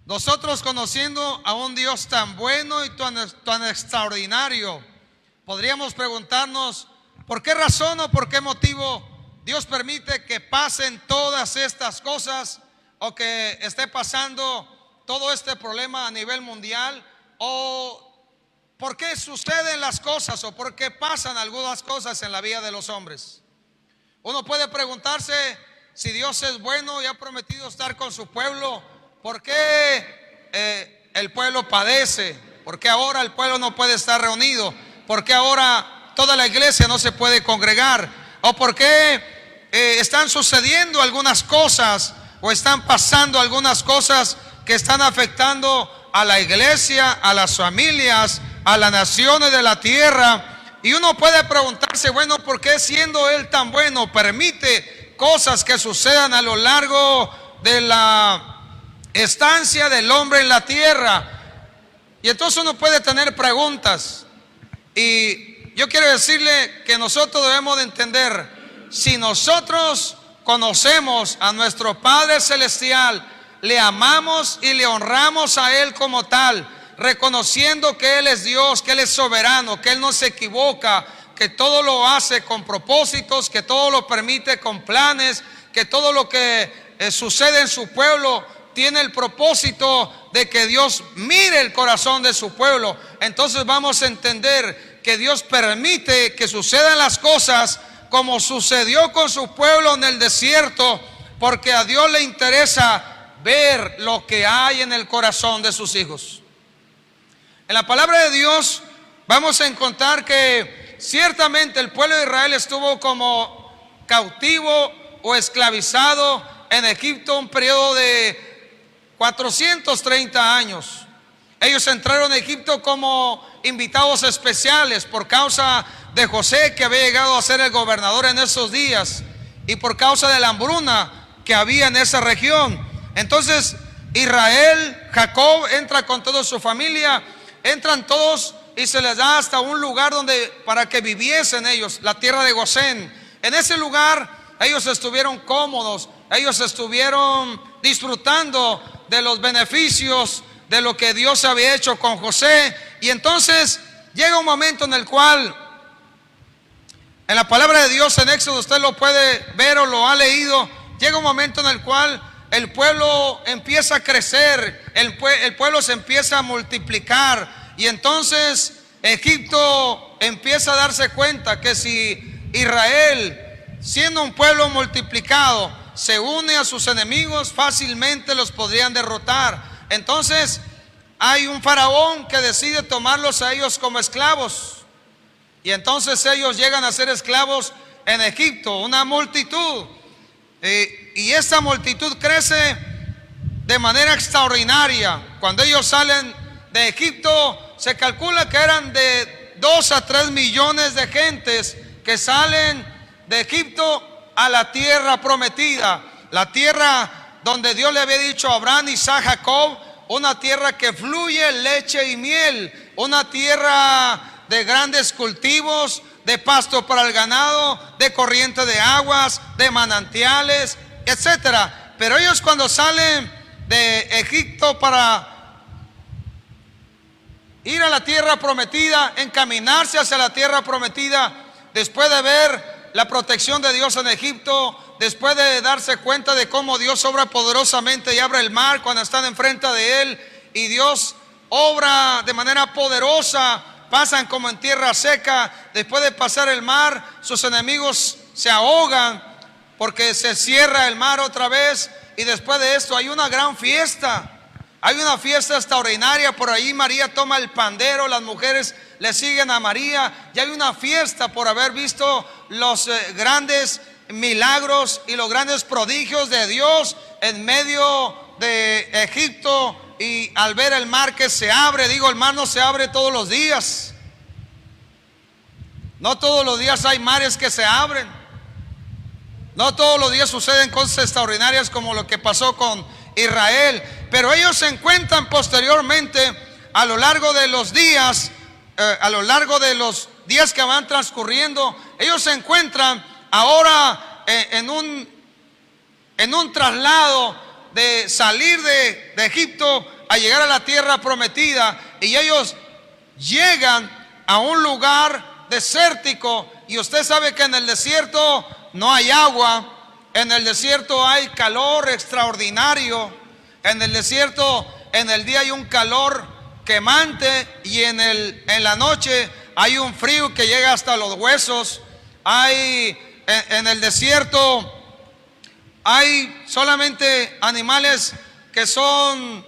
Nosotros, conociendo a un Dios tan bueno y tan extraordinario, podríamos preguntarnos por qué razón o por qué motivo Dios permite que pasen todas estas cosas, o que esté pasando todo este problema a nivel mundial, o por qué suceden las cosas, o por qué pasan algunas cosas en la vida de los hombres. Uno puede preguntarse, si Dios es bueno y ha prometido estar con su pueblo, ¿por qué el pueblo padece? ¿Por qué ahora el pueblo no puede estar reunido? ¿Por qué ahora toda la iglesia no se puede congregar? ¿O por qué están sucediendo algunas cosas, o están pasando algunas cosas que están afectando a la iglesia, a las familias, a las naciones de la tierra? Y uno puede preguntarse, bueno, ¿por qué, siendo Él tan bueno, permite cosas que sucedan a lo largo de la estancia del hombre en la tierra? Y entonces uno puede tener preguntas, y yo quiero decirle que nosotros debemos de entender: si nosotros conocemos a nuestro Padre Celestial, le amamos y le honramos a Él como tal, reconociendo que Él es Dios, que Él es soberano, que Él no se equivoca, que todo lo hace con propósitos, que todo lo permite con planes, que todo lo que sucede en su pueblo tiene el propósito de que Dios mire el corazón de su pueblo. Entonces vamos a entender que Dios permite que sucedan las cosas como sucedió con su pueblo en el desierto, porque a Dios le interesa ver lo que hay en el corazón de sus hijos. En la palabra de Dios vamos a encontrar que ciertamente el pueblo de Israel estuvo como cautivo o esclavizado en Egipto un periodo de 430 años. Ellos entraron a Egipto como invitados especiales por causa de José, que había llegado a ser el gobernador en esos días, y por causa de la hambruna que había en esa región. Entonces Israel, Jacob, entra con toda su familia, entran todos, y se les da hasta un lugar para que viviesen ellos, la tierra de Gosén. En ese lugar ellos estuvieron cómodos, ellos estuvieron disfrutando de los beneficios de lo que Dios había hecho con José. Y entonces llega un momento en el cual, en la palabra de Dios en Éxodo, usted lo puede ver o lo ha leído, llega un momento en el cual el pueblo empieza a crecer, el pueblo se empieza a multiplicar, y entonces Egipto empieza a darse cuenta que si Israel, siendo un pueblo multiplicado, se une a sus enemigos, fácilmente los podrían derrotar. Entonces hay un faraón que decide tomarlos a ellos como esclavos, y entonces ellos llegan a ser esclavos en Egipto, una multitud, y esta multitud crece de manera extraordinaria. Cuando ellos salen de Egipto, se calcula que eran de 2 a 3 millones de gentes que salen de Egipto a la tierra prometida, la tierra donde Dios le había dicho a Abraham, Isaac, Jacob, una tierra que fluye leche y miel, una tierra de grandes cultivos, de pasto para el ganado, de corriente de aguas, de manantiales, etcétera. Pero ellos, cuando salen de Egipto para ir a la tierra prometida, encaminarse hacia la tierra prometida, después de ver la protección de Dios en Egipto, después de darse cuenta de cómo Dios obra poderosamente y abre el mar cuando están enfrente de Él, y Dios obra de manera poderosa, pasan como en tierra seca. Después de pasar el mar, sus enemigos se ahogan porque se cierra el mar otra vez, y después de esto hay una gran fiesta. Hay una fiesta extraordinaria. Por ahí María toma el pandero, las mujeres le siguen a María, y hay una fiesta por haber visto los grandes milagros y los grandes prodigios de Dios en medio de Egipto. Y al ver el mar que se abre, el mar no se abre todos los días. No todos los días hay mares que se abren. No todos los días suceden cosas extraordinarias como lo que pasó con Israel. Pero ellos se encuentran posteriormente, a lo largo de los días, que van transcurriendo, ellos se encuentran ahora en un traslado de salir de Egipto a llegar a la tierra prometida, y ellos llegan a un lugar desértico, y usted sabe que en el desierto no hay agua, en el desierto hay calor extraordinario, en el desierto en el día hay un calor quemante, y en la noche hay un frío que llega hasta los huesos. En el desierto hay solamente animales que son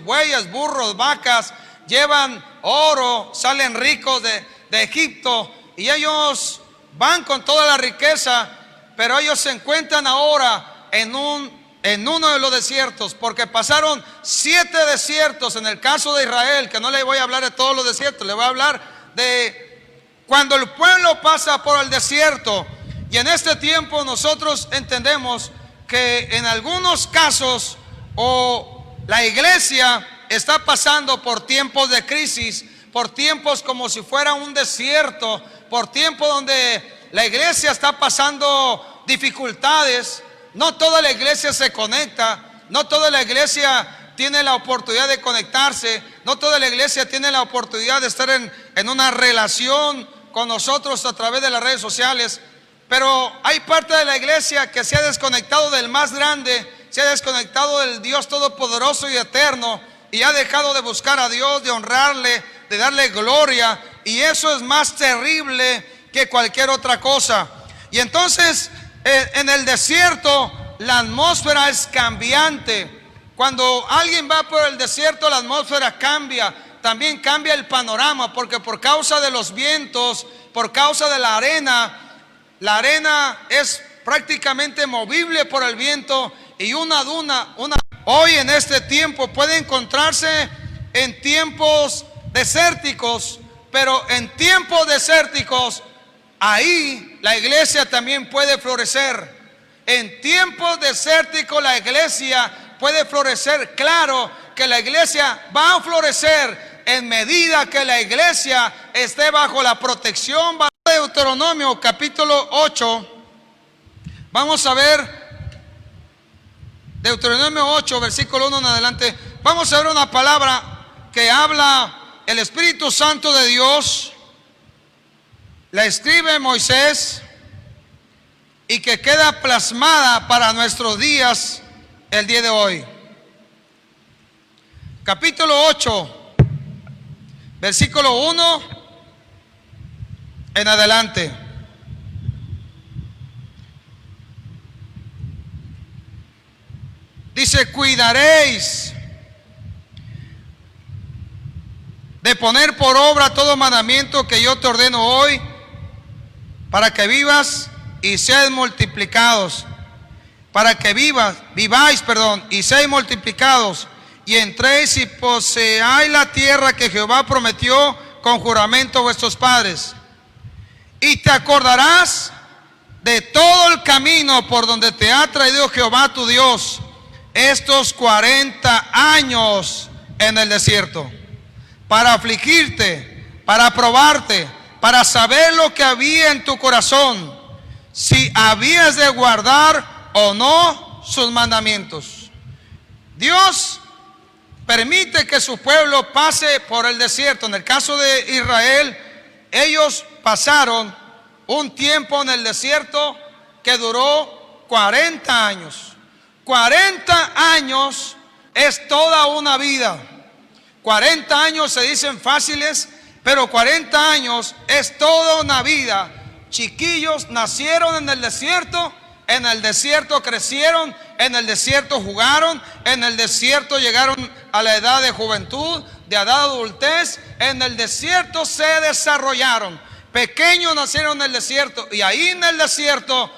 bueyes, burros, vacas, llevan oro, salen ricos de Egipto, y ellos van con toda la riqueza, pero ellos se encuentran ahora en uno de los desiertos, porque pasaron 7 desiertos. En el caso de Israel, que no le voy a hablar de todos los desiertos, le voy a hablar de cuando el pueblo pasa por el desierto. Y en este tiempo nosotros entendemos que en algunos casos la iglesia está pasando por tiempos de crisis, por tiempos como si fuera un desierto, por tiempos donde la iglesia está pasando dificultades. No toda la iglesia se conecta, no toda la iglesia tiene la oportunidad de conectarse, no toda la iglesia tiene la oportunidad de estar en una relación con nosotros a través de las redes sociales. Pero hay parte de la iglesia que se ha desconectado del más grande, se ha desconectado del Dios todopoderoso y eterno, y ha dejado de buscar a Dios, de honrarle, de darle gloria, y eso es más terrible que cualquier otra cosa. Y entonces en el desierto la atmósfera es cambiante. Cuando alguien va por el desierto, la atmósfera cambia, también cambia el panorama, porque por causa de los vientos, por causa de la arena es prácticamente movible por el viento, y una duna, hoy en este tiempo puede encontrarse en tiempos desérticos, pero en tiempos desérticos ahí la iglesia también puede florecer. En tiempos desérticos la iglesia puede florecer. Claro que la iglesia va a florecer en medida que la iglesia esté bajo la protección. Deuteronomio capítulo 8. Vamos a ver Deuteronomio 8, versículo 1 en adelante. Vamos a ver una palabra que habla el Espíritu Santo de Dios. La escribe Moisés y que queda plasmada para nuestros días el día de hoy. Capítulo 8, versículo 1 en adelante. Dice: cuidaréis de poner por obra todo mandamiento que yo te ordeno hoy, para que vivas y seáis multiplicados, para que viváis, y seáis multiplicados, y entréis y poseáis la tierra que Jehová prometió con juramento a vuestros padres. Y te acordarás de todo el camino por donde te ha traído Jehová tu Dios estos 40 años en el desierto, para afligirte, para probarte, para saber lo que había en tu corazón, si habías de guardar o no sus mandamientos. Dios permite que su pueblo pase por el desierto. En el caso de Israel, ellos pasaron un tiempo en el desierto que duró 40 años. 40 años es toda una vida. 40 años se dicen fáciles, pero 40 años es toda una vida. Chiquillos nacieron en el desierto crecieron, en el desierto jugaron, en el desierto llegaron a la edad de juventud, de edad de adultez, en el desierto se desarrollaron. Pequeños nacieron en el desierto, y ahí en el desierto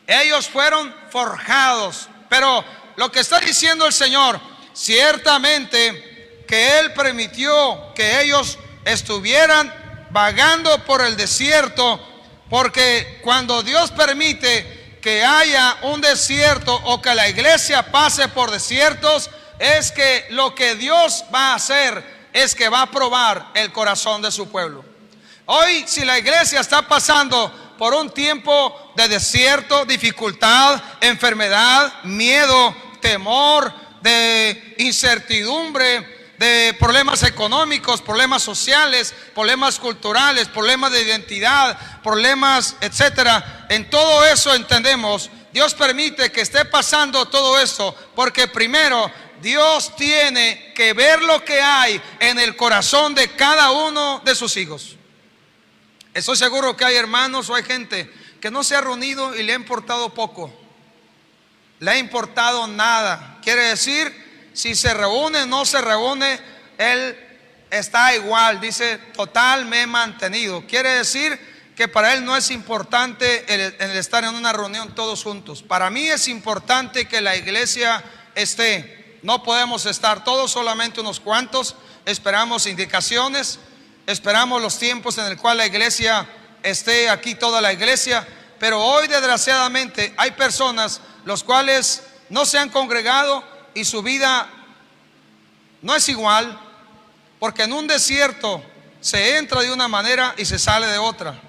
ellos fueron forjados. Pero lo que está diciendo el Señor, ciertamente que Él permitió que ellos estuvieran vagando por el desierto, porque cuando Dios permite que haya un desierto o que la iglesia pase por desiertos, es que lo que Dios va a hacer es que va a probar el corazón de su pueblo. Hoy, si la iglesia está pasando por un tiempo de desierto, dificultad, enfermedad, miedo, temor, de incertidumbre, de problemas económicos, problemas sociales, problemas culturales, problemas de identidad, problemas, etcétera. En todo eso entendemos, Dios permite que esté pasando todo eso, porque primero Dios tiene que ver lo que hay en el corazón de cada uno de sus hijos. Estoy seguro que hay hermanos o hay gente que no se ha reunido y le ha importado poco, le ha importado nada. Quiere decir, si se reúne o no se reúne, él está igual. Dice, total, me he mantenido. Quiere decir que para él no es importante el estar en una reunión todos juntos. Para mí es importante que la iglesia esté. No podemos estar todos, solamente unos cuantos. Esperamos indicaciones, esperamos los tiempos en el cual la iglesia esté aquí, toda la iglesia. Pero hoy desgraciadamente hay personas los cuales no se han congregado y su vida no es igual, porque en un desierto se entra de una manera y se sale de otra.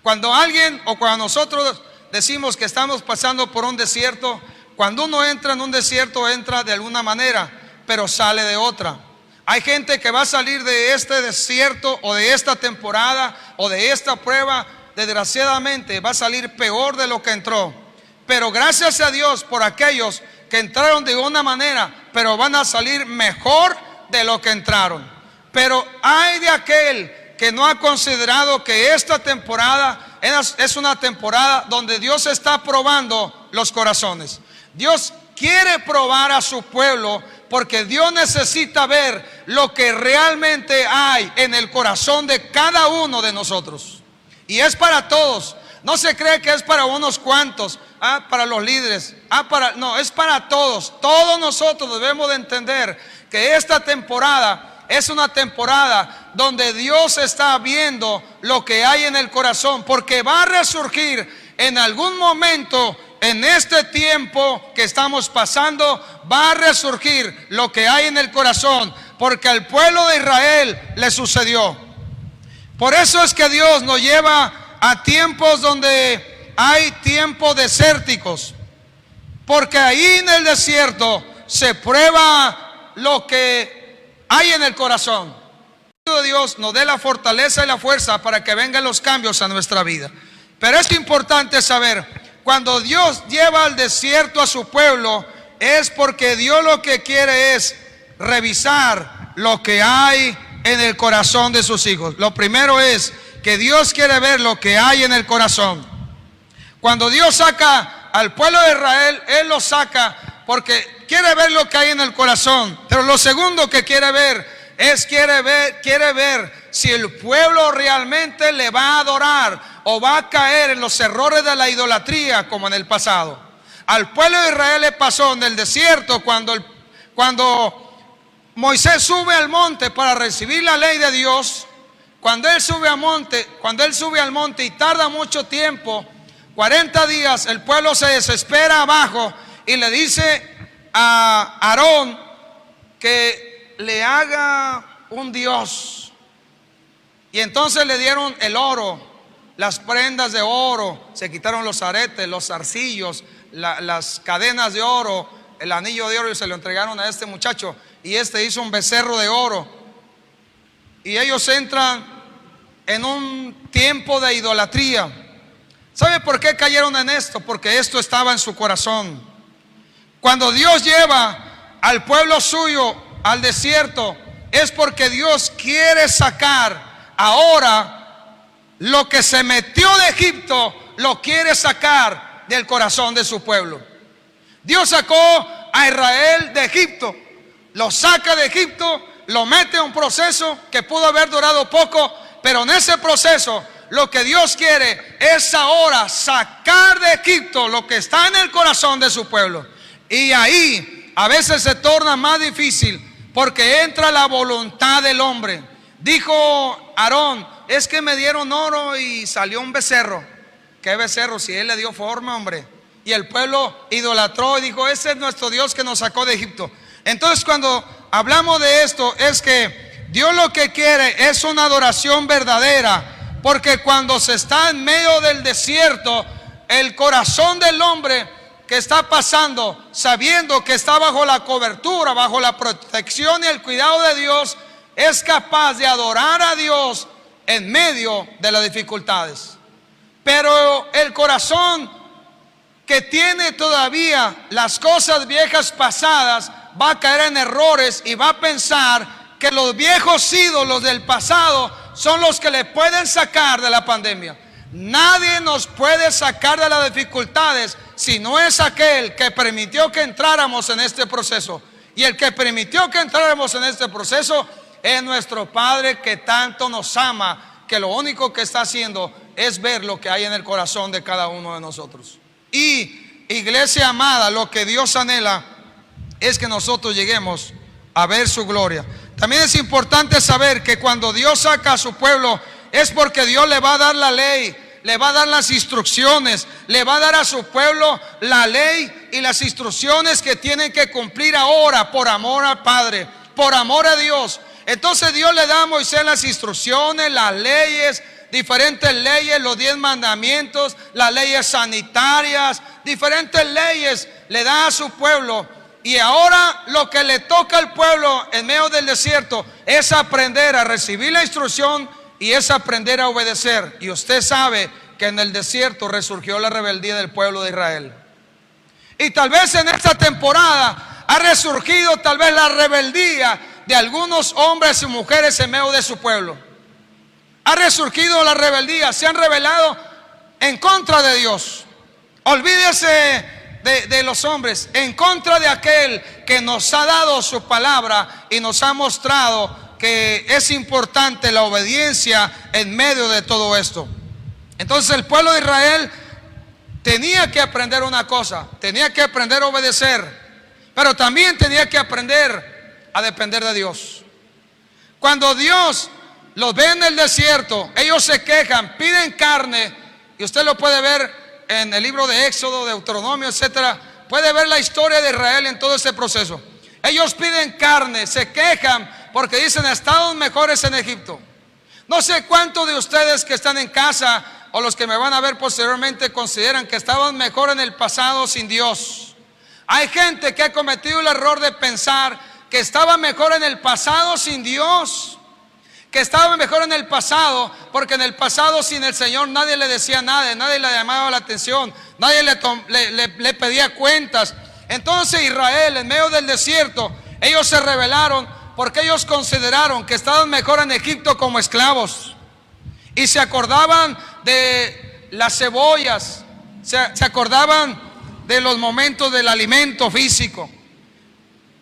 Cuando alguien o cuando nosotros decimos que estamos pasando por un desierto, cuando uno entra en un desierto entra de alguna manera, pero sale de otra. Hay gente que va a salir de este desierto o de esta temporada o de esta prueba, desgraciadamente va a salir peor de lo que entró. Pero gracias a Dios por aquellos que entraron de una manera, pero van a salir mejor de lo que entraron. Pero hay de aquel que no ha considerado que esta temporada es una temporada donde Dios está probando los corazones. Dios quiere probar a su pueblo, porque Dios necesita ver lo que realmente hay en el corazón de cada uno de nosotros. Y es para todos. No se cree que es para unos cuantos, para los líderes, no, es para todos. Todos nosotros debemos de entender que esta temporada es una temporada donde Dios está viendo lo que hay en el corazón, porque va a resurgir en algún momento. En este tiempo que estamos pasando va a resurgir lo que hay en el corazón, porque al pueblo de Israel le sucedió. Por eso es que Dios nos lleva a tiempos donde hay tiempos desérticos, porque ahí en el desierto se prueba lo que hay en el corazón. Dios nos dé la fortaleza y la fuerza para que vengan los cambios a nuestra vida. Pero es importante saber, cuando Dios lleva al desierto a su pueblo, es porque Dios lo que quiere es revisar lo que hay en el corazón de sus hijos. Lo primero es que Dios quiere ver lo que hay en el corazón. Cuando Dios saca al pueblo de Israel, Él lo saca porque quiere ver lo que hay en el corazón. Pero lo segundo que quiere ver es quiere ver si el pueblo realmente le va a adorar o va a caer en los errores de la idolatría como en el pasado. Al pueblo de Israel le pasó en el desierto cuando Moisés sube al monte para recibir la ley de Dios. Cuando él sube al monte y tarda mucho tiempo, 40 días, el pueblo se desespera abajo y le dice a Aarón que le haga un Dios. Y entonces le dieron el oro, las prendas de oro, se quitaron los aretes, los zarcillos, las cadenas de oro, el anillo de oro, y se lo entregaron a este muchacho. Y este hizo un becerro de oro. Y ellos entran en un tiempo de idolatría. ¿Sabe por qué cayeron en esto? Porque esto estaba en su corazón. Cuando Dios lleva al pueblo suyo al desierto, es porque Dios quiere sacar ahora lo que se metió de Egipto, lo quiere sacar del corazón de su pueblo. Dios sacó a Israel de Egipto, lo saca de Egipto, lo mete en un proceso que pudo haber durado poco, pero en ese proceso lo que Dios quiere es ahora sacar de Egipto lo que está en el corazón de su pueblo. Y ahí a veces se torna más difícil, porque entra la voluntad del hombre. Dijo Aarón, es que me dieron oro y salió un becerro. ¿Qué becerro? Si él le dio forma, hombre. Y el pueblo idolatró y dijo, ese es nuestro Dios que nos sacó de Egipto. Entonces, cuando hablamos de esto, es que Dios lo que quiere es una adoración verdadera, porque cuando se está en medio del desierto, el corazón del hombre que está pasando, sabiendo que está bajo la cobertura, bajo la protección y el cuidado de Dios, es capaz de adorar a Dios en medio de las dificultades. Pero el corazón que tiene todavía las cosas viejas pasadas va a caer en errores y va a pensar que los viejos ídolos del pasado son los que le pueden sacar de la pandemia. Nadie nos puede sacar de las dificultades si no es aquel que permitió que entráramos en este proceso. Y el que permitió que entráramos en este proceso es nuestro Padre, que tanto nos ama, que lo único que está haciendo es ver lo que hay en el corazón de cada uno de nosotros. Y iglesia amada, lo que Dios anhela es que nosotros lleguemos a ver su gloria. También es importante saber que cuando Dios saca a su pueblo es porque Dios le va a dar la ley, le va a dar las instrucciones, le va a dar a su pueblo la ley y las instrucciones que tienen que cumplir ahora por amor al Padre, por amor a Dios. Entonces Dios le da a Moisés las instrucciones, las leyes, diferentes leyes, los 10 mandamientos, las leyes sanitarias, diferentes leyes le da a su pueblo. Y ahora lo que le toca al pueblo en medio del desierto es aprender a recibir la instrucción y es aprender a obedecer. Y usted sabe que en el desierto resurgió la rebeldía del pueblo de Israel. Y tal vez en esta temporada ha resurgido tal vez la rebeldía de algunos hombres y mujeres en medio de su pueblo. Ha resurgido la rebeldía, se han rebelado en contra de Dios. Olvídese de los hombres, en contra de aquel que nos ha dado su palabra y nos ha mostrado que es importante la obediencia en medio de todo esto. Entonces el pueblo de Israel tenía que aprender una cosa, tenía que aprender a obedecer, pero también tenía que aprender a depender de Dios. Cuando Dios los ve en el desierto, ellos se quejan, piden carne, y usted lo puede ver en el libro de Éxodo, Deuteronomio, etcétera. Puede ver la historia de Israel en todo ese proceso. Ellos piden carne, se quejan porque dicen: estaban mejores en Egipto. No sé cuántos de ustedes que están en casa o los que me van a ver posteriormente consideran que estaban mejor en el pasado sin Dios. Hay gente que ha cometido el error de pensar que estaba mejor en el pasado sin Dios, que estaba mejor en el pasado porque en el pasado sin el Señor nadie le decía nada, nadie le llamaba la atención, nadie le pedía cuentas. Entonces Israel, en medio del desierto, ellos se rebelaron porque ellos consideraron que estaban mejor en Egipto como esclavos, y se acordaban de las cebollas, se acordaban de los momentos del alimento físico,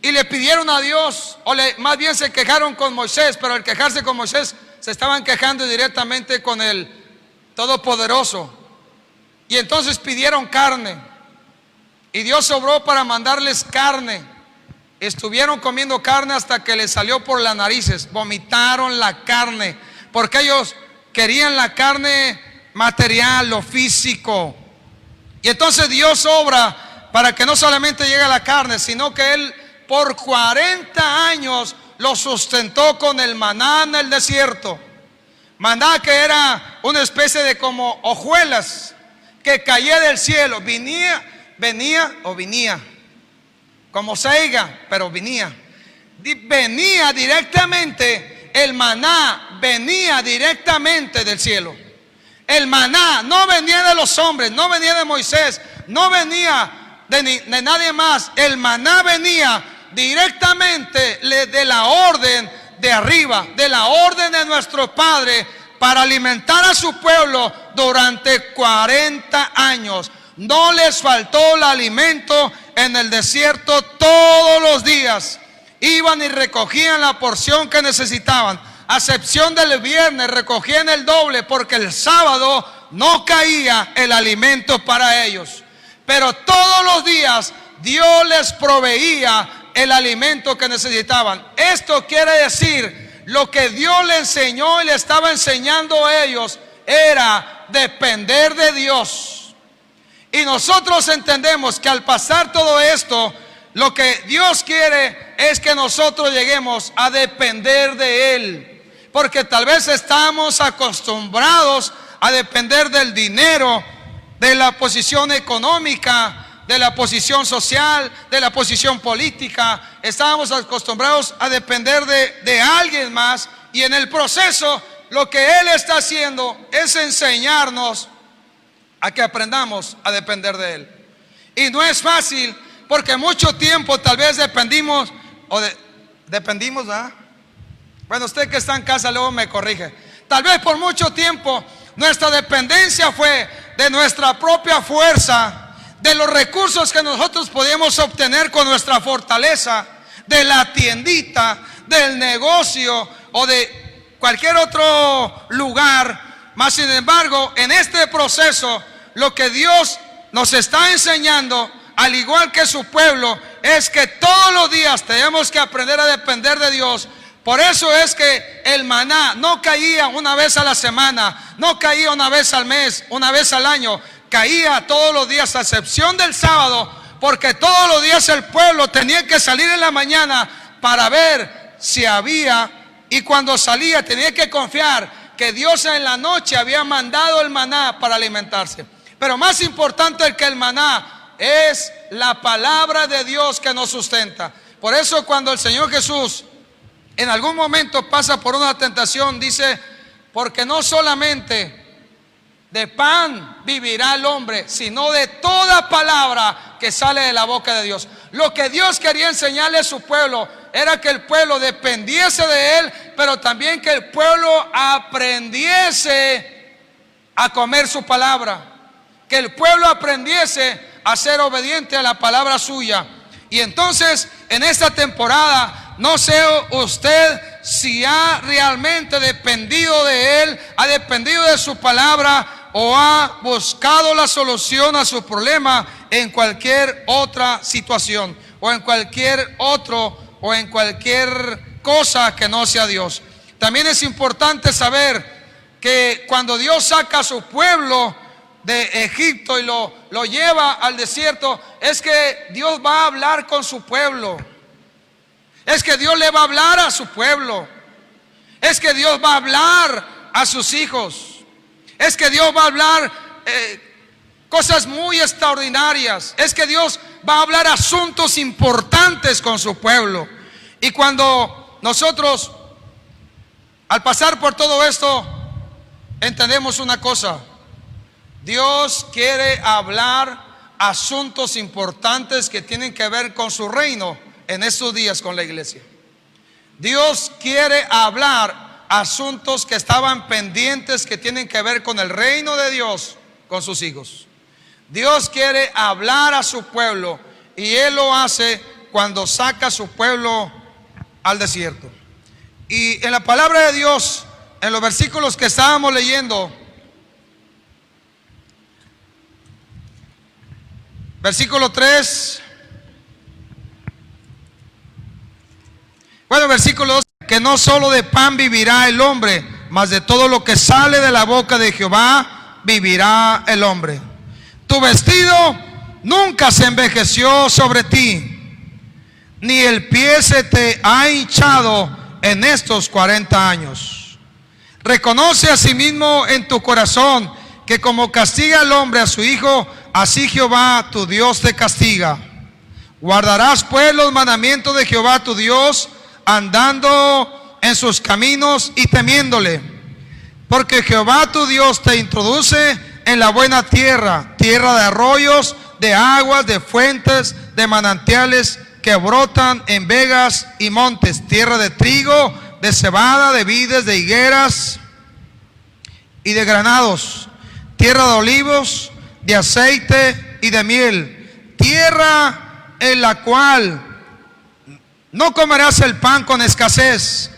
y le pidieron a Dios, más bien se quejaron con Moisés, pero al quejarse con Moisés se estaban quejando directamente con el Todopoderoso. Y entonces pidieron carne, y Dios obró para mandarles carne. Estuvieron comiendo carne hasta que les salió por las narices, vomitaron la carne, porque ellos querían la carne material, lo físico. Y entonces Dios obra para que no solamente llegue la carne, sino que Él por 40 años lo sustentó con el maná en el desierto. Maná que era una especie de como hojuelas que caía del cielo. Venía como seiga, pero venía directamente. El maná venía directamente del cielo. El maná no venía de los hombres, no venía de Moisés, no venía de nadie más. El maná venía directamente de la orden de arriba, de la orden de nuestro Padre, para alimentar a su pueblo durante 40 años. No les faltó el alimento en el desierto. Todos los días iban y recogían la porción que necesitaban, a excepción del viernes recogían el doble, porque el sábado no caía el alimento para ellos. Pero todos los días Dios les proveía el alimento que necesitaban. Esto quiere decir, lo que Dios le enseñó y le estaba enseñando a ellos era depender de Dios. Y nosotros entendemos que al pasar todo esto, lo que Dios quiere es que nosotros lleguemos a depender de Él, porque tal vez estamos acostumbrados a depender del dinero, de la posición económica, de la posición social, de la posición política. Estábamos acostumbrados a depender de alguien más, y en el proceso lo que Él está haciendo es enseñarnos a que aprendamos a depender de Él. Y no es fácil, porque mucho tiempo tal vez dependimos, ¿verdad? Bueno, usted que está en casa luego me corrige. Tal vez por mucho tiempo nuestra dependencia fue de nuestra propia fuerza, de los recursos que nosotros podíamos obtener con nuestra fortaleza, de la tiendita, del negocio o de cualquier otro lugar. Mas sin embargo, en este proceso, lo que Dios nos está enseñando, al igual que su pueblo, es que todos los días tenemos que aprender a depender de Dios. Por eso es que el maná no caía una vez a la semana, no caía una vez al mes, una vez al año, caía todos los días, a excepción del sábado, porque todos los días el pueblo tenía que salir en la mañana para ver si había, y cuando salía tenía que confiar que Dios en la noche había mandado el maná para alimentarse. Pero más importante que el maná es la palabra de Dios que nos sustenta. Por eso cuando el Señor Jesús en algún momento pasa por una tentación, dice: porque no solamente de pan vivirá el hombre, sino de toda palabra que sale de la boca de Dios. Lo que Dios quería enseñarle a su pueblo era que el pueblo dependiese de Él, pero también que el pueblo aprendiese a comer su palabra, que el pueblo aprendiese a ser obediente a la palabra suya. Y entonces en esta temporada, no sé usted si ha realmente dependido de Él, ha dependido de su palabra, o ha buscado la solución a su problema en cualquier otra situación, o en cualquier cosa que no sea Dios. También es importante saber que cuando Dios saca a su pueblo de Egipto y lo lleva al desierto, es que Dios va a hablar con su pueblo. Es que Dios le va a hablar a su pueblo. Es que Dios va a hablar a sus hijos. Es que Dios va a hablar cosas muy extraordinarias. Es que Dios va a hablar asuntos importantes con su pueblo. Y cuando nosotros, al pasar por todo esto, entendemos una cosa: Dios quiere hablar asuntos importantes que tienen que ver con su reino en estos días con la iglesia. Dios quiere hablar asuntos que estaban pendientes, que tienen que ver con el reino de Dios con sus hijos. Dios quiere hablar a su pueblo, y Él lo hace cuando saca a su pueblo al desierto. Y en la palabra de Dios, en los versículos que estábamos leyendo, versículo 3, versículo 2, que no solo de pan vivirá el hombre, mas de todo lo que sale de la boca de Jehová vivirá el hombre. Tu vestido nunca se envejeció sobre ti, ni el pie se te ha hinchado en estos 40 años. Reconoce asimismo en tu corazón que como castiga el hombre a su hijo, así Jehová tu Dios te castiga. Guardarás pues los mandamientos de Jehová tu Dios, andando en sus caminos y temiéndole, porque Jehová tu Dios te introduce en la buena tierra, tierra de arroyos, de aguas, de fuentes, de manantiales que brotan en vegas y montes, tierra de trigo, de cebada, de vides, de higueras y de granados, tierra de olivos, de aceite y de miel, tierra en la cual no comerás el pan con escasez,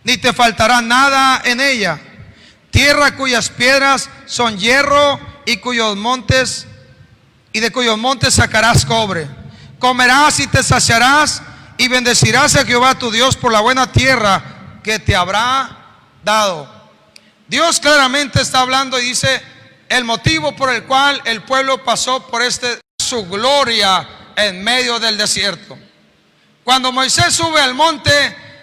ni te faltará nada en ella, tierra cuyas piedras son hierro, y cuyos montes, y de cuyos montes sacarás cobre. Comerás y te saciarás, y bendecirás a Jehová tu Dios por la buena tierra que te habrá dado. Dios claramente está hablando y dice el motivo por el cual el pueblo pasó por su gloria en medio del desierto. Cuando Moisés sube al monte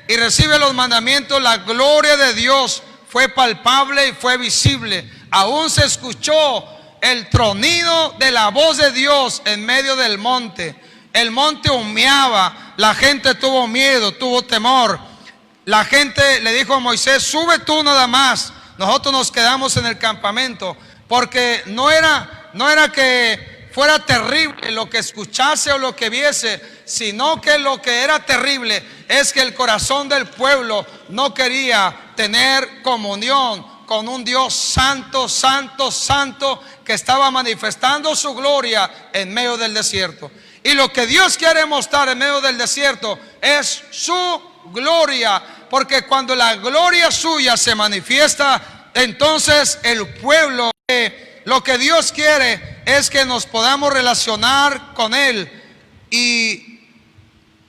y recibe los mandamientos, la gloria de Dios fue palpable y fue visible. Aún se escuchó el tronido de la voz de Dios en medio del monte. El monte humeaba, la gente tuvo miedo, tuvo temor. La gente le dijo a Moisés: sube tú nada más, nosotros nos quedamos en el campamento. Porque no era que fuera terrible lo que escuchase o lo que viese, sino que lo que era terrible es que el corazón del pueblo no quería tener comunión con un Dios santo, santo, santo, que estaba manifestando su gloria en medio del desierto. Y lo que Dios quiere mostrar en medio del desierto es su gloria, porque cuando la gloria suya se manifiesta, entonces el pueblo, lo que Dios quiere es que nos podamos relacionar con Él y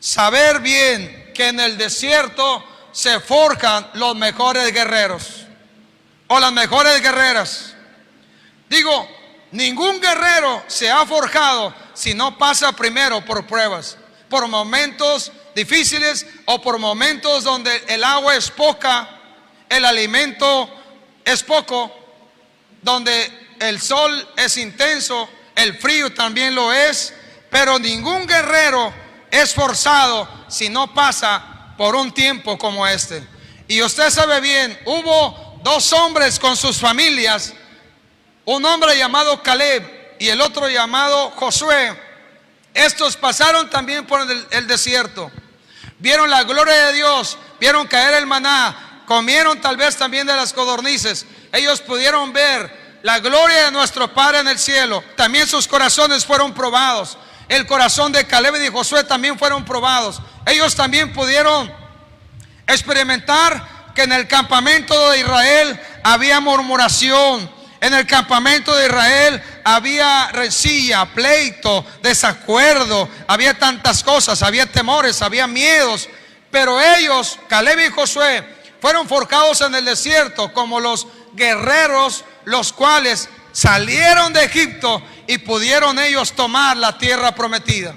saber bien que en el desierto se forjan los mejores guerreros o las mejores guerreras. Digo, ningún guerrero se ha forjado si no pasa primero por pruebas, por momentos difíciles o por momentos donde el agua es poca, el alimento es poco, donde el sol es intenso, el frío también lo es, pero ningún guerrero es forzado si no pasa por un tiempo como este. Y usted sabe bien, hubo dos hombres con sus familias, un hombre llamado Caleb y el otro llamado Josué. Estos pasaron también por el desierto, vieron la gloria de Dios, vieron caer el maná, comieron tal vez también de las codornices. Ellos pudieron ver la gloria de nuestro Padre en el cielo. También sus corazones fueron probados. El corazón de Caleb y de Josué también fueron probados. Ellos también pudieron experimentar que en el campamento de Israel había murmuración. En el campamento de Israel había rencilla, pleito, desacuerdo, había tantas cosas, había temores, había miedos. Pero ellos, Caleb y Josué, fueron forjados en el desierto como los guerreros, los cuales salieron de Egipto y pudieron ellos tomar la tierra prometida.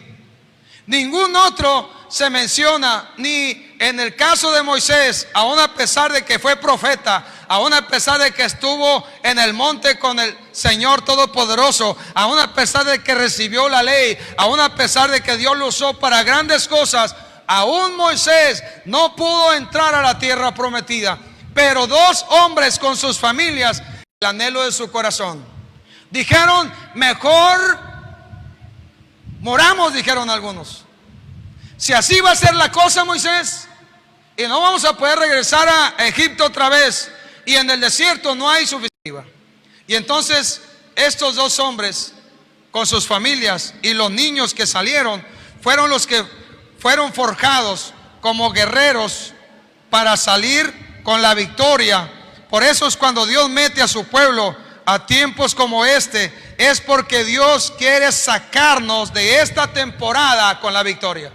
Ningún otro se menciona, ni en el caso de Moisés, aun a pesar de que fue profeta, aun a pesar de que estuvo en el monte con el Señor Todopoderoso, aun a pesar de que recibió la ley, aun a pesar de que Dios lo usó para grandes cosas, aún Moisés no pudo entrar a la tierra prometida. Pero dos hombres con sus familias, el anhelo de su corazón, dijeron: mejor moramos, dijeron algunos. Si así va a ser la cosa, Moisés, y no vamos a poder regresar a Egipto otra vez, y en el desierto no hay suficiente. Y entonces estos dos hombres con sus familias y los niños que salieron fueron los que fueron forjados como guerreros para salir con la victoria. Por eso es cuando Dios mete a su pueblo a tiempos como este, es porque Dios quiere sacarnos de esta temporada con la victoria.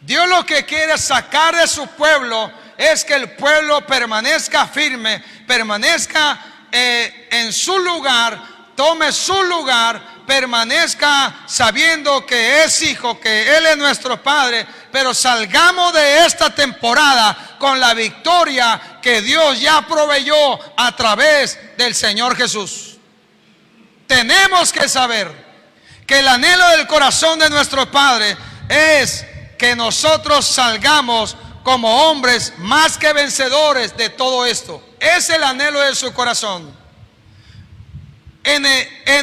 Dios lo que quiere sacar de su pueblo es que el pueblo permanezca firme, permanezca en su lugar, tome su lugar, permanezca sabiendo que es hijo, que Él es nuestro Padre, pero salgamos de esta temporada con la victoria que Dios ya proveyó a través del Señor Jesús. Tenemos que saber que el anhelo del corazón de nuestro Padre es que nosotros salgamos como hombres más que vencedores de todo esto. Es el anhelo de su corazón. En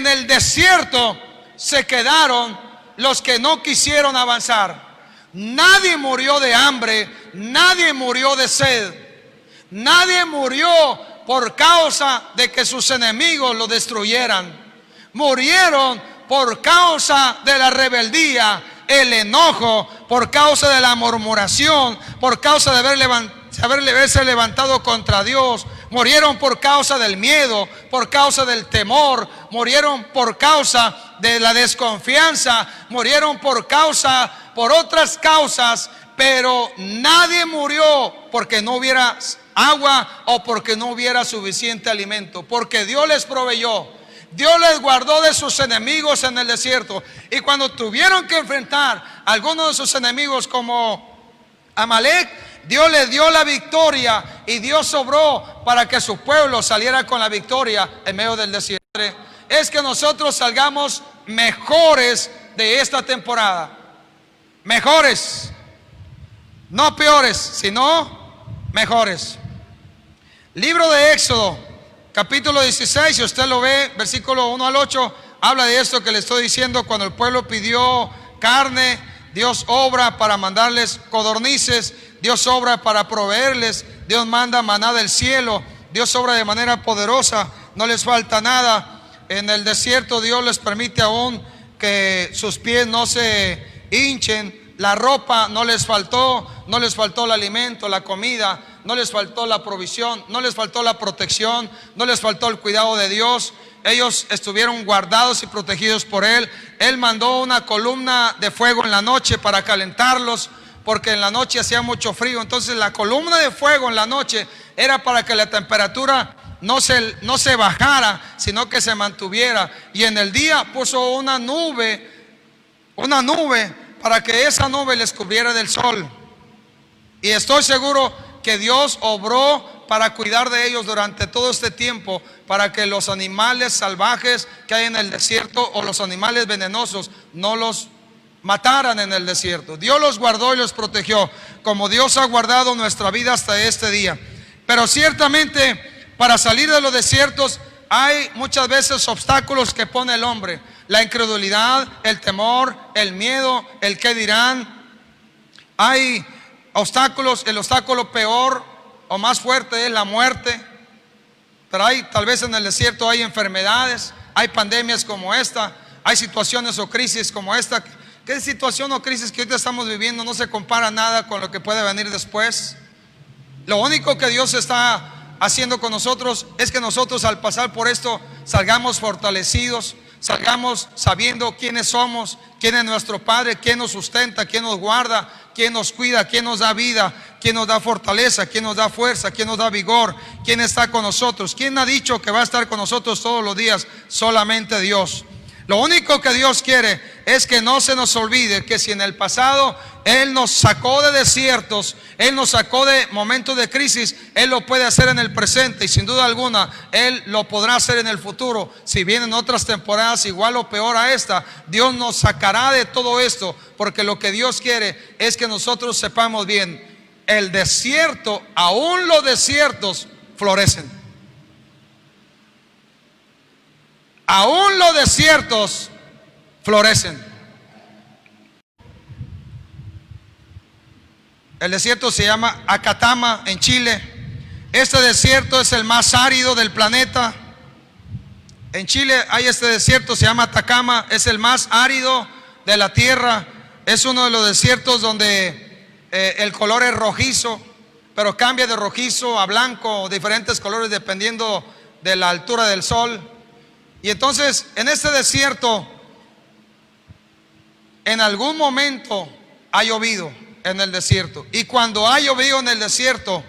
el desierto se quedaron los que no quisieron avanzar. Nadie murió de hambre, nadie murió de sed, nadie murió por causa de que sus enemigos lo destruyeran. Murieron por causa de la rebeldía, el enojo, por causa de la murmuración, por causa de haberse levantado contra Dios. Murieron por causa del miedo, por causa del temor, murieron por causa de la desconfianza, murieron por otras causas, pero nadie murió porque no hubiera agua o porque no hubiera suficiente alimento, porque Dios les proveyó. Dios les guardó de sus enemigos en el desierto. Y cuando tuvieron que enfrentar a algunos de sus enemigos como Amalek, Dios les dio la victoria y Dios obró para que su pueblo saliera con la victoria en medio del desierto. es que nosotros salgamos mejores de esta temporada. Mejores, no peores, sino mejores. Libro de Éxodo, capítulo 16, si usted lo ve, versículo 1 al 8, habla de esto que le estoy diciendo. Cuando el pueblo pidió carne, Dios obra para mandarles codornices, Dios obra para proveerles, Dios manda maná del cielo, Dios obra de manera poderosa, no les falta nada. En el desierto Dios les permite aún que sus pies no se hinchen, la ropa no les faltó el alimento, la comida, no les faltó la provisión, no les faltó la protección, no les faltó el cuidado de Dios. Ellos estuvieron guardados y protegidos por Él. Él mandó una columna de fuego en la noche para calentarlos, porque en la noche hacía mucho frío. Entonces la columna de fuego en la noche era para que la temperatura no se bajara, sino que se mantuviera. Y en el día puso una nube para que esa nube les cubriera del sol. Y estoy seguro que Dios obró para cuidar de ellos durante todo este tiempo, para que los animales salvajes que hay en el desierto o los animales venenosos no los mataran en el desierto. Dios los guardó y los protegió, como Dios ha guardado nuestra vida hasta este día. Pero ciertamente para salir de los desiertos hay muchas veces obstáculos que pone el hombre: la incredulidad, el temor, el miedo, el qué dirán. Hay obstáculos, el obstáculo peor o más fuerte es la muerte. Pero tal vez en el desierto hay enfermedades, hay pandemias como esta, hay situaciones o crisis como esta. ¿Qué situación o crisis que ahorita estamos viviendo no se compara nada con lo que puede venir después? Lo único que Dios está haciendo con nosotros es que nosotros, al pasar por esto, salgamos fortalecidos, salgamos sabiendo quiénes somos, quién es nuestro Padre, quién nos sustenta, quién nos guarda, quién nos cuida, quién nos da vida, quién nos da fortaleza, quién nos da fuerza, quién nos da vigor, quién está con nosotros. ¿Quién ha dicho que va a estar con nosotros todos los días? Solamente Dios. Lo único que Dios quiere es que no se nos olvide que si en el pasado Él nos sacó de desiertos, Él nos sacó de momentos de crisis, Él lo puede hacer en el presente, y sin duda alguna Él lo podrá hacer en el futuro. Si vienen otras temporadas igual o peor a esta, Dios nos sacará de todo esto, porque lo que Dios quiere es que nosotros sepamos bien: el desierto, aún los desiertos florecen. Aún los desiertos florecen. El desierto se llama Acatama en Chile. Este desierto es el más árido del planeta. En Chile hay este desierto, se llama Atacama, es el más árido de la tierra. Es uno de los desiertos donde el color es rojizo, pero cambia de rojizo a blanco, diferentes colores dependiendo de la altura del sol. Y entonces en este desierto, en algún momento ha llovido en el desierto. Y cuando ha llovido en el desierto,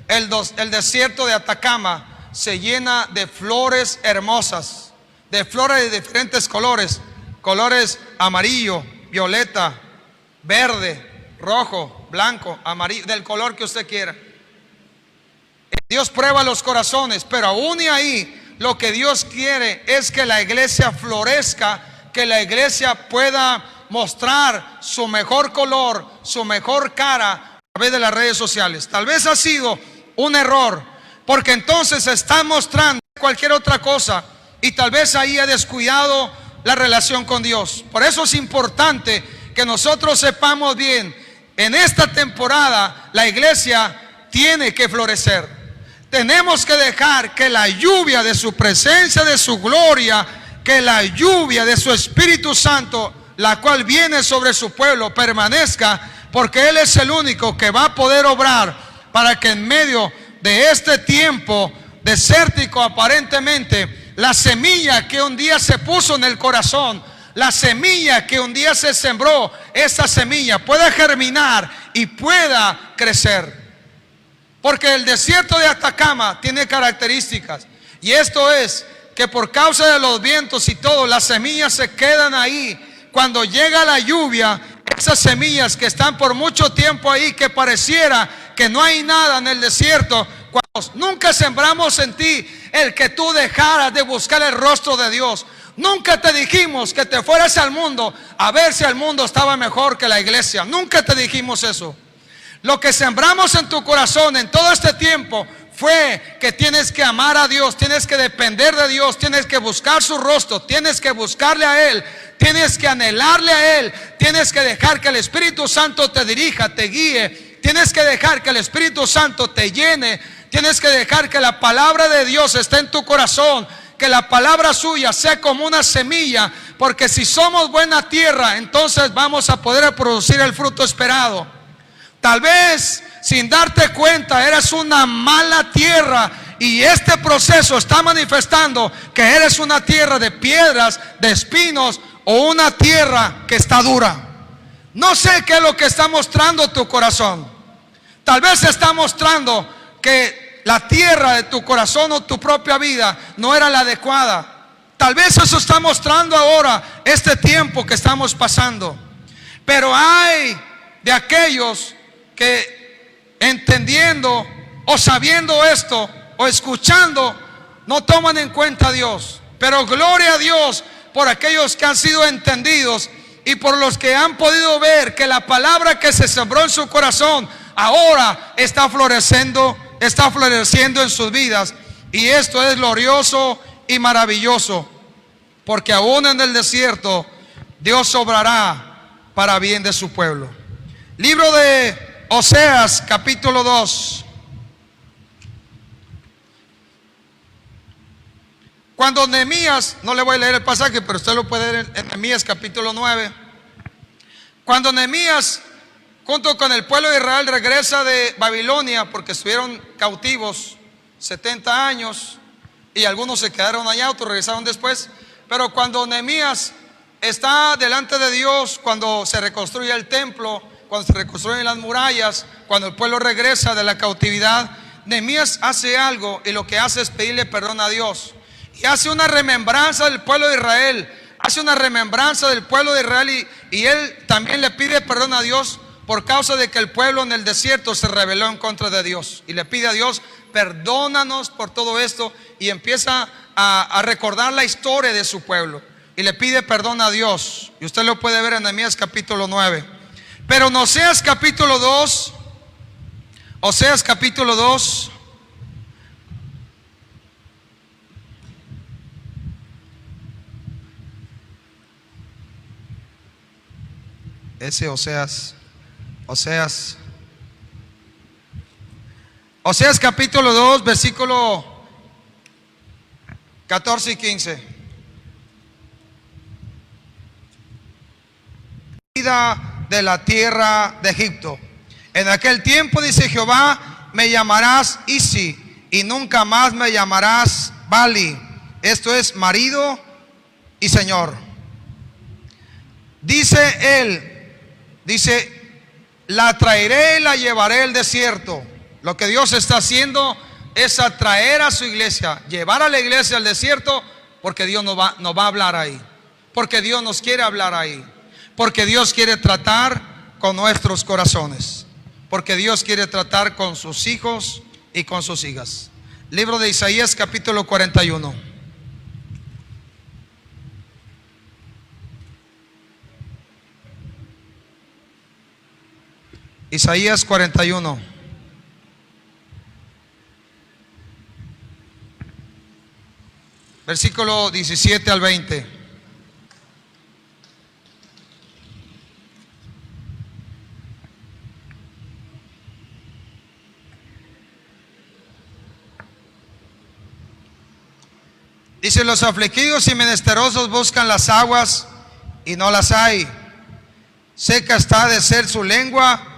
el desierto de Atacama se llena de flores hermosas, de flores de diferentes colores: colores amarillo, violeta, verde, rojo, blanco, amarillo, del color que usted quiera. Dios prueba los corazones, pero aún y ahí lo que Dios quiere es que la iglesia florezca, que la iglesia pueda mostrar su mejor color, su mejor cara a través de las redes sociales. Tal vez ha sido un error, porque entonces está mostrando cualquier otra cosa y tal vez ahí ha descuidado la relación con Dios. Por eso es importante que nosotros sepamos bien: en esta temporada la iglesia tiene que florecer. Tenemos que dejar que la lluvia de su presencia, de su gloria, que la lluvia de su Espíritu Santo, la cual viene sobre su pueblo, permanezca, porque Él es el único que va a poder obrar para que en medio de este tiempo desértico aparentemente, la semilla que un día se puso en el corazón, la semilla que un día se sembró, esa semilla pueda germinar y pueda crecer. Porque el desierto de Atacama tiene características, y esto es que por causa de los vientos y todo, las semillas se quedan ahí. Cuando llega la lluvia, esas semillas que están por mucho tiempo ahí, que pareciera que no hay nada en el desierto, cuando Nunca sembramos en ti el que tú dejaras de buscar el rostro de Dios. Nunca te dijimos que te fueras al mundo a ver si el mundo estaba mejor que la iglesia. Nunca te dijimos eso. Lo que sembramos en tu corazón en todo este tiempo fue que tienes que amar a Dios, tienes que depender de Dios, tienes que buscar su rostro, tienes que buscarle a Él, tienes que anhelarle a Él, tienes que dejar que el Espíritu Santo te dirija, te guíe, tienes que dejar que el Espíritu Santo te llene, tienes que dejar que la palabra de Dios esté en tu corazón, que la palabra suya sea como una semilla, porque si somos buena tierra, entonces vamos a poder producir el fruto esperado. Tal vez sin darte cuenta eres una mala tierra y este proceso está manifestando que eres una tierra de piedras, de espinos o una tierra que está dura. No sé qué es lo que está mostrando tu corazón. Tal vez está mostrando que la tierra de tu corazón o tu propia vida no era la adecuada. Tal vez eso está mostrando ahora este tiempo que estamos pasando. Pero hay de aquellos que entendiendo o sabiendo esto o escuchando no toman en cuenta a Dios. Pero gloria a Dios por aquellos que han sido entendidos y por los que han podido ver que la palabra que se sembró en su corazón ahora está floreciendo en sus vidas. Y esto es glorioso y maravilloso, porque aún en el desierto Dios obrará para bien de su pueblo. Libro de Oseas, capítulo 2. Cuando Nehemías, no le voy a leer el pasaje, pero usted lo puede leer en Nehemías capítulo 9. Cuando Nehemías junto con el pueblo de Israel regresa de Babilonia, porque estuvieron cautivos 70 años y algunos se quedaron allá, otros regresaron después. Pero cuando Nehemías está delante de Dios, cuando se reconstruye el templo, cuando se reconstruyen las murallas, cuando el pueblo regresa de la cautividad, Nehemías hace algo y lo que hace es pedirle perdón a Dios. Y hace una remembranza del pueblo de Israel, y él también le pide perdón a Dios por causa de que el pueblo en el desierto se rebeló en contra de Dios. Y le pide a Dios, perdónanos por todo esto, y empieza a recordar la historia de su pueblo. Y le pide perdón a Dios. Y usted lo puede ver en Nehemías capítulo 9. Pero en Oseas capítulo 2, Oseas capítulo 2, versículo 14 y 15. De la tierra de Egipto. En aquel tiempo, dice Jehová, me llamarás Isi y nunca más me llamarás Bali. Esto es marido y señor. Dice él, la traeré y la llevaré al desierto. Lo que Dios está haciendo es atraer a su iglesia, llevar a la iglesia al desierto, porque Dios nos va a hablar ahí, porque Dios nos quiere hablar ahí, porque Dios quiere tratar con nuestros corazones, porque Dios quiere tratar con sus hijos y con sus hijas. Libro de Isaías capítulo 41. Isaías 41. Versículo 17 al 20. Dice: los afligidos y menesterosos buscan las aguas y no las hay. Seca está de ser su lengua.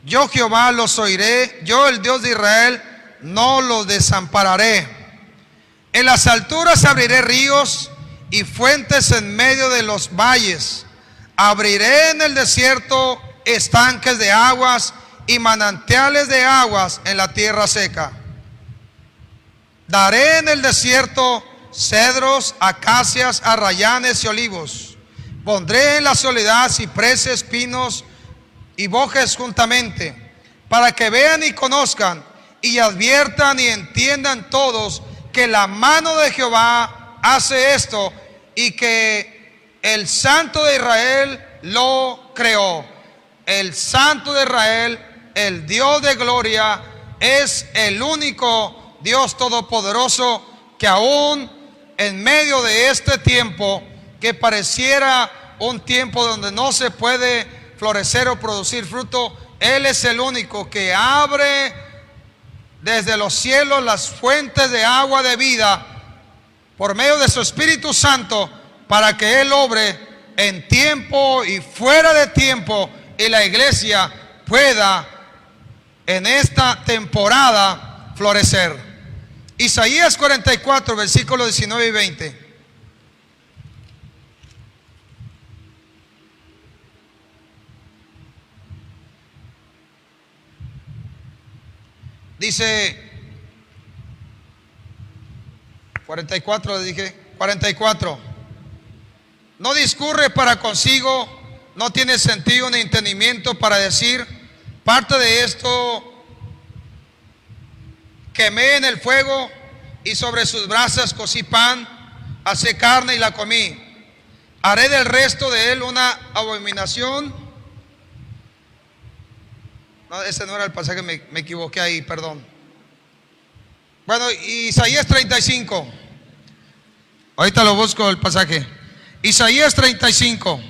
Yo Jehová los oiré, yo el Dios de Israel no los desampararé. En las alturas abriré ríos y fuentes en medio de los valles. Abriré en el desierto estanques de aguas y manantiales de aguas en la tierra seca. Daré en el desierto cedros, acacias, arrayanes y olivos. Pondré en la soledad cipreses, pinos y bojes juntamente, para que vean y conozcan y adviertan y entiendan todos que la mano de Jehová hace esto y que el Santo de Israel lo creó. El Santo de Israel, el Dios de gloria, es el único Dios todopoderoso que aún en medio de este tiempo que pareciera un tiempo donde no se puede florecer o producir fruto, Él es el único que abre desde los cielos las fuentes de agua de vida por medio de su Espíritu Santo para que Él obre en tiempo y fuera de tiempo y la iglesia pueda en esta temporada florecer. Isaías 44, versículos 19 y 20. Dice 44, dije 44. No discurre para consigo, no tiene sentido ni entendimiento para decir, parte de esto quemé en el fuego y sobre sus brasas cocí pan, asé carne y la comí. Haré del resto de él una abominación. No, ese no era el pasaje, me equivoqué ahí, perdón. Bueno, Isaías 35. Ahorita lo busco el pasaje. Isaías 35.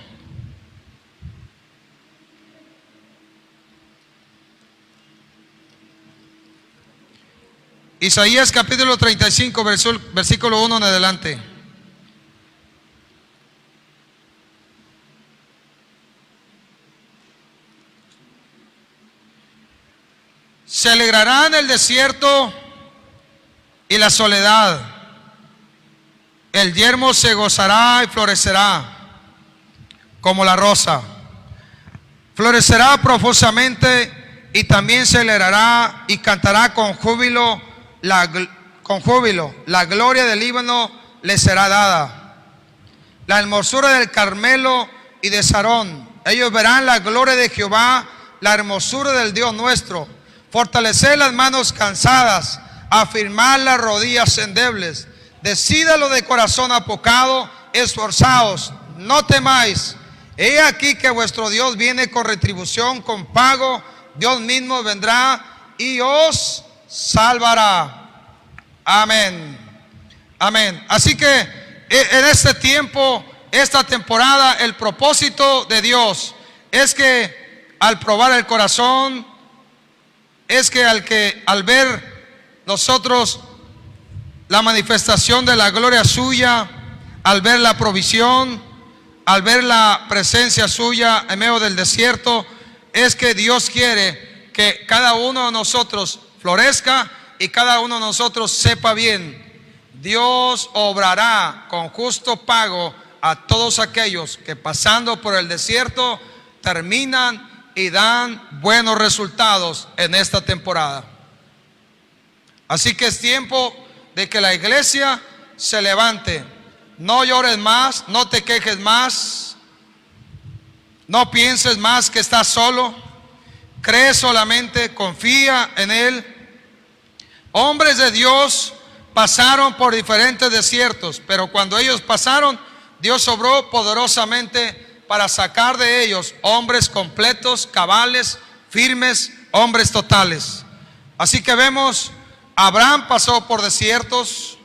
Isaías capítulo 35, versículo 1 en adelante. Se alegrarán el desierto y la soledad. El yermo se gozará y florecerá como la rosa. Florecerá profusamente y también se alegrará y cantará con júbilo. La gloria del Líbano le será dada. La hermosura del Carmelo y de Sarón. Ellos verán la gloria de Jehová, la hermosura del Dios nuestro. Fortalecer las manos cansadas, afirmar las rodillas endebles. Decídalo de corazón apocado, esforzaos, no temáis. He aquí que vuestro Dios viene con retribución, con pago. Dios mismo vendrá y os salvará. Amén. Amén. Así que en este tiempo, esta temporada, el propósito de Dios es que al probar el corazón, es que al ver nosotros la manifestación de la gloria suya, al ver la provisión, al ver la presencia suya en medio del desierto, es que Dios quiere que cada uno de nosotros florezca y cada uno de nosotros sepa bien. Dios obrará con justo pago a todos aquellos que pasando por el desierto terminan y dan buenos resultados en esta temporada. Así que es tiempo de que la iglesia se levante. No llores más, no te quejes más, no pienses más que estás solo. Cree solamente, confía en Él. Hombres de Dios pasaron por diferentes desiertos, pero cuando ellos pasaron, Dios obró poderosamente para sacar de ellos hombres completos, cabales, firmes, hombres totales. Así que vemos, Abraham pasó por desiertos,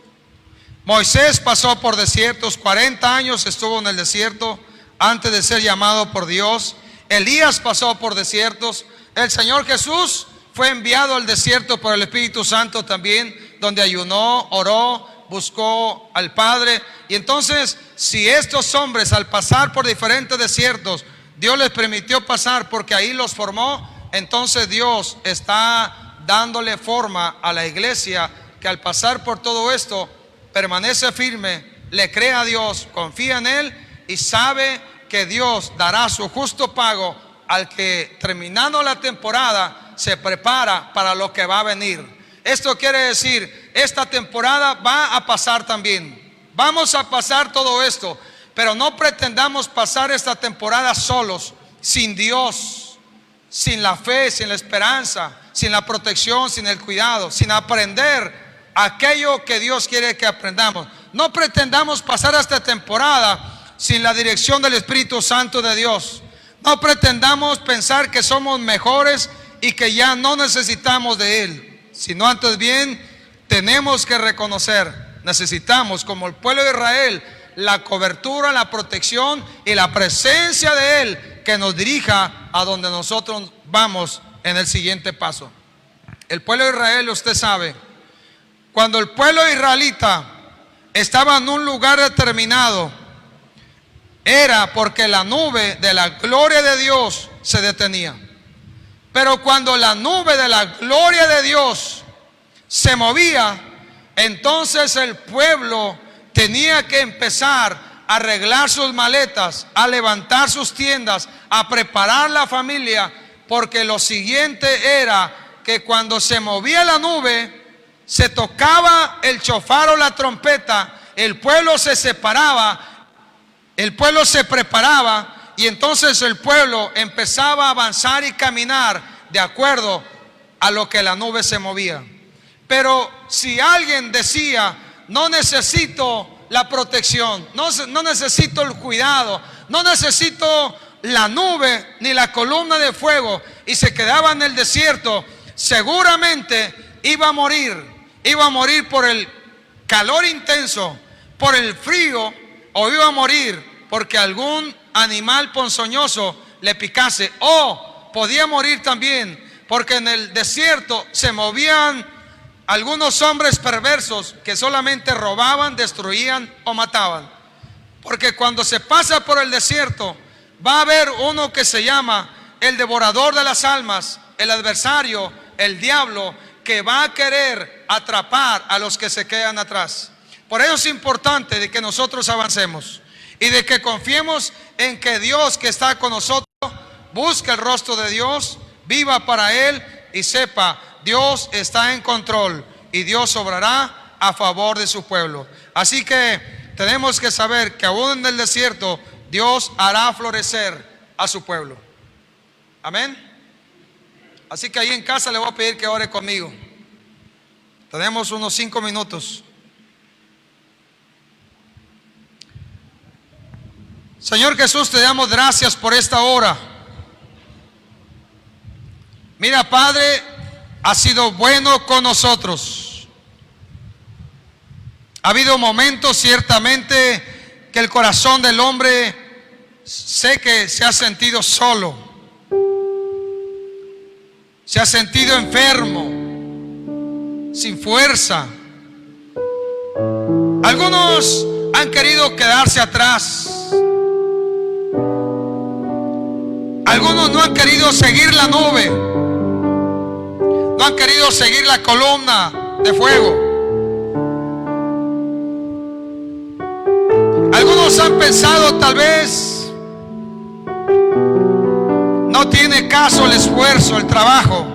Moisés pasó por desiertos, 40 años estuvo en el desierto antes de ser llamado por Dios. Elías pasó por desiertos. El Señor Jesús fue enviado al desierto por el Espíritu Santo también, donde ayunó, oró, buscó al Padre. Y entonces, si estos hombres al pasar por diferentes desiertos, Dios les permitió pasar porque ahí los formó, entonces Dios está dándole forma a la iglesia que al pasar por todo esto permanece firme, le cree a Dios, confía en Él y sabe que Dios dará su justo pago al que terminando la temporada se prepara para lo que va a venir. Esto quiere decir, esta temporada va a pasar también. Vamos a pasar todo esto, pero no pretendamos pasar esta temporada solos, sin Dios, sin la fe, sin la esperanza, sin la protección, sin el cuidado, sin aprender aquello que Dios quiere que aprendamos. No pretendamos pasar esta temporada sin la dirección del Espíritu Santo de Dios. No pretendamos pensar que somos mejores y que ya no necesitamos de Él, sino antes bien tenemos que reconocer, necesitamos, como el pueblo de Israel, la cobertura, la protección y la presencia de Él que nos dirija a donde nosotros vamos en el siguiente paso. El pueblo de Israel, usted sabe, cuando el pueblo israelita estaba en un lugar determinado, era porque la nube de la gloria de Dios se detenía. Pero cuando la nube de la gloria de Dios se movía, entonces el pueblo tenía que empezar a arreglar sus maletas, a levantar sus tiendas, a preparar la familia, porque lo siguiente era que cuando se movía la nube, se tocaba el chofar o la trompeta, el pueblo se separaba, el pueblo se preparaba y entonces el pueblo empezaba a avanzar y caminar de acuerdo a lo que la nube se movía. Pero si alguien decía, no necesito la protección, no necesito el cuidado, no necesito la nube ni la columna de fuego, y se quedaba en el desierto, seguramente iba a morir por el calor intenso, por el frío, o iba a morir porque algún animal ponzoñoso le picase, o podía morir también porque en el desierto se movían algunos hombres perversos que solamente robaban, destruían o mataban. Porque cuando se pasa por el desierto, va a haber uno que se llama el devorador de las almas, el adversario, el diablo, que va a querer atrapar a los que se quedan atrás. Por eso es importante de que nosotros avancemos y de que confiemos en que Dios que está con nosotros, busque el rostro de Dios, viva para Él y sepa, Dios está en control y Dios obrará a favor de su pueblo. Así que tenemos que saber que aún en el desierto Dios hará florecer a su pueblo. Amén. Así que ahí en casa le voy a pedir que ore conmigo. Tenemos unos 5 minutos. Señor Jesús, te damos gracias por esta hora. Mira, Padre, has sido bueno con nosotros. Ha habido momentos ciertamente que el corazón del hombre sé que se ha sentido solo, se ha sentido enfermo, sin fuerza. Algunos han querido quedarse atrás. Algunos no han querido seguir la nube, no han querido seguir la columna de fuego. Algunos han pensado, tal vez no tiene caso el esfuerzo, el trabajo.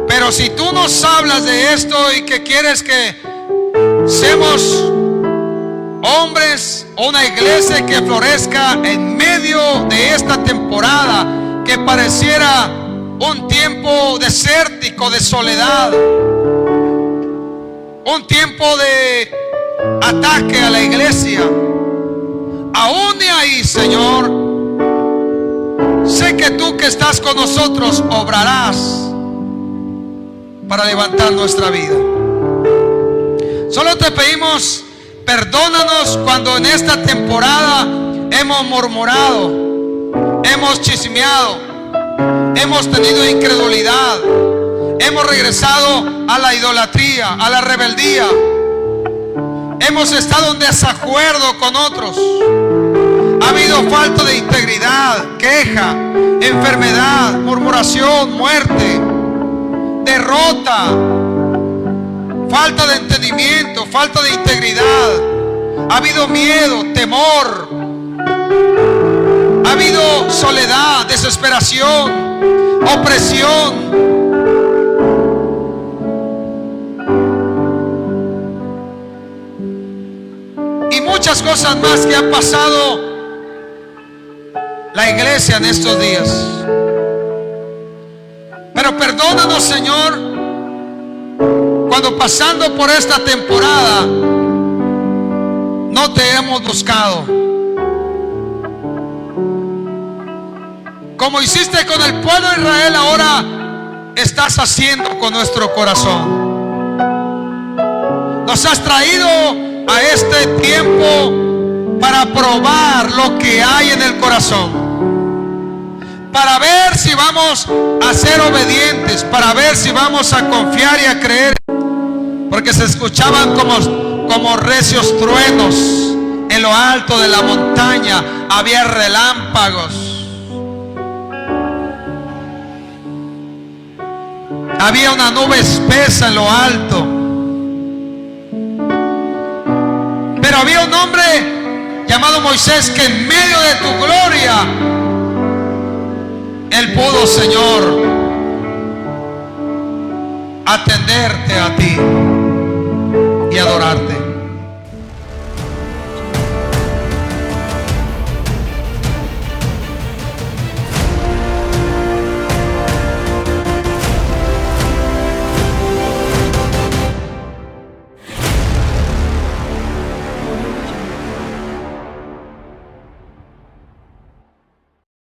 Pero si tú nos hablas de esto y que quieres que seamos hombres o una iglesia que florezca en medio de esta temporada que pareciera un tiempo desértico, de soledad, un tiempo de ataque a la iglesia, aún de ahí, Señor, sé que tú que estás con nosotros obrarás para levantar nuestra vida. Solo te pedimos, perdónanos cuando en esta temporada hemos murmurado, hemos chismeado, hemos tenido incredulidad, hemos regresado a la idolatría, a la rebeldía, hemos estado en desacuerdo con otros, ha habido falta de integridad, queja, enfermedad, murmuración, muerte, derrota, falta de entendimiento, falta de integridad. Ha habido miedo, temor. Ha habido soledad, desesperación, opresión. Y muchas cosas más que han pasado la iglesia en estos días. Pero perdónanos, Señor, cuando pasando por esta temporada no te hemos buscado, como hiciste con el pueblo de Israel. Ahora estás haciendo con nuestro corazón. Nos has traído a este tiempo para probar lo que hay en el corazón, para ver si vamos a ser obedientes, para ver si vamos a confiar y a creer, porque se escuchaban como recios truenos en lo alto de la montaña, había relámpagos, había una nube espesa en lo alto, pero había un hombre llamado Moisés que en medio de tu gloria él pudo, Señor, atenderte a ti y adorarte.